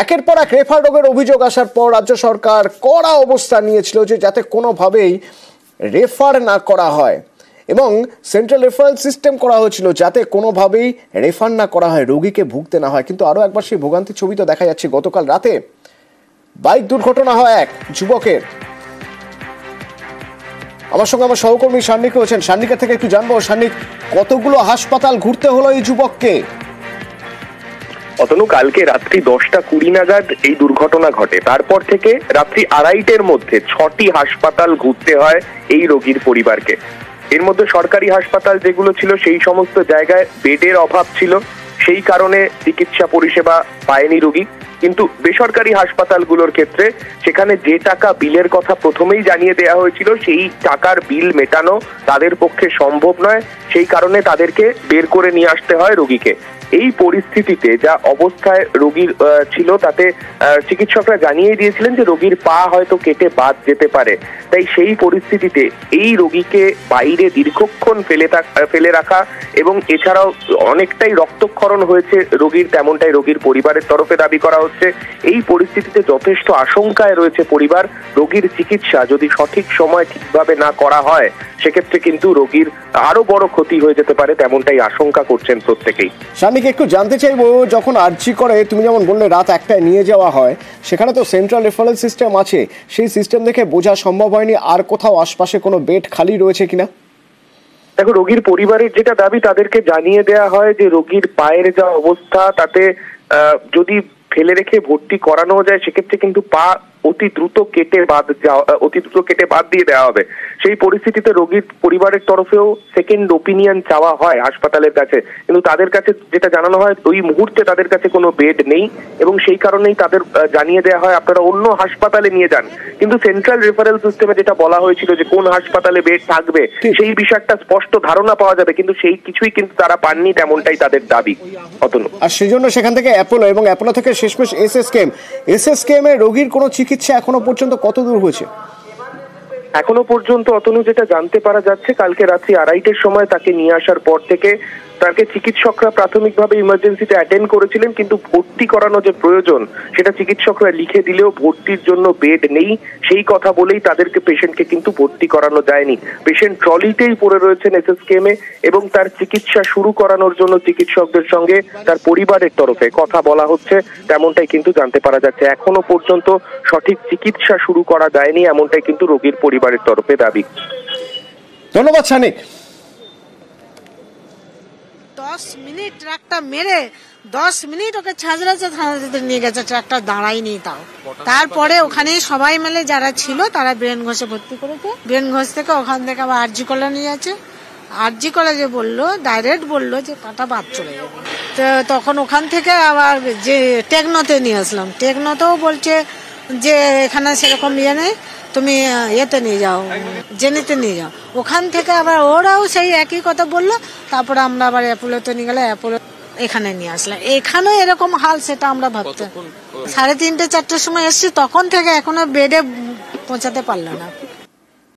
একের পর এক রেফার রোগের অভিযোগ আসার পর রাজ্য সরকার কড়া অবস্থান নিয়েছিল যে যাতে কোনোভাবেই রেফার না করা হয় এবং সেন্ট্রাল রেফারেল সিস্টেম করা হয়েছিল যাতে কোনোভাবেই রেফার না করা হয়, রোগীকে ভুগতে না হয়। কিন্তু আরও একবার সেই ভোগান্তির ছবি তো দেখা যাচ্ছে। গতকাল রাতে বাইক দুর্ঘটনা হয় এক যুবকের। আমার সঙ্গে আমার সহকর্মী সান্নিক রয়েছেন, সান্নিকের থেকে একটু জানবো, সান্নিক, কতগুলো হাসপাতাল ঘুরতে হলো এই যুবককে? অতনু, কালকে রাত্রি 10:20 নাগাদ এই দুর্ঘটনা ঘটে। তারপর থেকে রাত্রি 2:30টার মধ্যে 6টি হাসপাতাল ঘুরতে হয় এই রোগীর পরিবারকে। এর মধ্যে সরকারি হাসপাতাল যেগুলো ছিল সেই সমস্ত জায়গায় বেডের অভাব ছিল, সেই কারণে চিকিৎসা পরিষেবা পায়নি রোগী। কিন্তু বেসরকারি হাসপাতালগুলোর ক্ষেত্রে সেখানে যে টাকা বিলের কথা প্রথমেই জানিয়ে দেওয়া হয়েছিল সেই টাকার বিল মেটানো তাদের পক্ষে সম্ভব নয়, সেই কারণে তাদেরকে বের করে নিয়ে আসতে হয় রোগীকে। এই পরিস্থিতিতে যা অবস্থায় রোগীর ছিল তাতে চিকিৎসকরা জানিয়ে দিয়েছিলেন যে রোগীর পা হয়তো কেটে বাদ যেতে পারে। তাই সেই পরিস্থিতিতে এই রোগীকে বাইরে দীর্ঘক্ষণ ফেলে রাখা এবং এছাড়াও অনেকটাই রক্তক্ষরণ হয়েছে রোগীর, তেমনটাই রোগীর পরিবারের তরফে দাবি করা হচ্ছে। এই পরিস্থিতিতে যথেষ্ট আশঙ্কায় রয়েছে পরিবার। রোগীর চিকিৎসা যদি সঠিক সময় ঠিকভাবে না করা হয় সেক্ষেত্রে কিন্তু রোগীর আরো বড় ক্ষতি হয়ে যেতে পারে, তেমনটাই আশঙ্কা করছেন প্রত্যেকেই। সানিক, একটু জানতে চাইবো, যখন আরজি করে তুমি যেমন বললে রাত 1টায় নিয়ে যাওয়া হয়, সেখানে তো সেন্ট্রাল রেফারেল সিস্টেম আছে, সেই সিস্টেম দেখে বোঝা সম্ভব হয়নি আর কোথাও আশপাশে কোনো বেড খালি রয়েছে কিনা? দেখো, রোগীর পরিবারের যেটা দাবি, তাদেরকে জানিয়ে দেওয়া হয় যে রোগীর পায়ের যা অবস্থা তাতে যদি ফেলে রেখে ভর্তি করানো যায় সেক্ষেত্রে কিন্তু পা অতি দ্রুত কেটে বাদ দিয়ে দেওয়া হবে। সেই পরিস্থিতিতে রোগীর পরিবারের তরফেও সেকেন্ড ওপিনিয়ন চাওয়া হয় হাসপাতালের কাছে, কিন্তু তাদের কাছে যেটা জানানো হয় ওই মুহূর্তে তাদের কাছে কোনো বেড নেই এবং সেই কারণেই তাদের জানিয়ে দেওয়া হয় আপনারা অন্য হাসপাতালে নিয়ে যান। কিন্তু সেন্ট্রাল রেফারেল সিস্টেমে যেটা বলা হয়েছিল যে কোন হাসপাতালে বেড থাকবে সেই বিষয়টা স্পষ্ট ধারণা পাওয়া যাবে, কিন্তু সেই কিছুই কিন্তু তারা পাননি, তেমনটাই তাদের দাবি। অতনু, আর সেই জন্য সেখান থেকে অ্যাপোলো এবং অ্যাপোলো থেকে শেষমেশ এসএসকেএম এ রোগীর কোনো চিকিৎসা এখনো পর্যন্ত কত দূর হয়েছে? এখনো পর্যন্ত অতনু যেটা জানতে পারা যাচ্ছে, কালকে রাত্রি 2:30টার সময় তাকে নিয়ে আসার পর থেকে তাকে চিকিৎসকরা প্রাথমিকভাবে ইমার্জেন্সিতে অ্যাটেন্ড করেছিলেন, কিন্তু ভর্তি করানো যে প্রয়োজন সেটা চিকিৎসকরা লিখে দিলেও ভর্তির জন্য বেড নেই সেই কথা বলেই তাদেরকে পেশেন্টকে কিন্তু ভর্তি করানো যায়নি। পেশেন্ট ট্রলিতেই পড়ে রয়েছেন এসএসকেএম এ এবং তার চিকিৎসা শুরু করানোর জন্য চিকিৎসকদের সঙ্গে তার পরিবারের তরফে কথা বলা হচ্ছে, তেমনটাই কিন্তু জানতে পারা যাচ্ছে। এখনো পর্যন্ত সঠিক চিকিৎসা শুরু করা যায়নি, এমনটাই কিন্তু রোগীর পরিবারের তরফে দাবি। ধন্যবাদ সানিক। 10 মিনিট ট্রাকটা মেরে 10 মিনিট ওকে ছাজরাতে থানাতে নিয়ে গেছে, ট্রাকটা দাঁড়ায়নি তাও। তারপরে ওখানে সবাই মিলে যারা ছিল তারা ব্রেন ঘষে ভর্তি করেছে। ব্রেন ঘষ থেকে ওখান থেকে আবার আরজি কলেজে নিয়ে যাচ্ছে। আরজি কলেজে বললো, ডাইরেক্ট বললো যে পাটা বাদ চলে যাবে। তো তখন ওখান থেকে আবার যে টেকনোতে নিয়ে আসলাম, টেকনোতেও বলছে যে এখানে সেরকম ইয়ে নেই, তুমি ইয়েতে নিয়ে যাও, জেনিতে নিয়ে যাও। ওখান থেকে আবার ওরাও সেই একই কথা বললো। তারপরে আমরা আবার অ্যাপোলোতে নিয়ে গেলে অ্যাপোলো এখানে নিয়ে আসলাম। এখানেও এরকম হাল, সেটা আমরা ভাবতাম। 3:30-4টার সময় এসছি, তখন থেকে এখনো বেডে পৌঁছাতে পারলো না।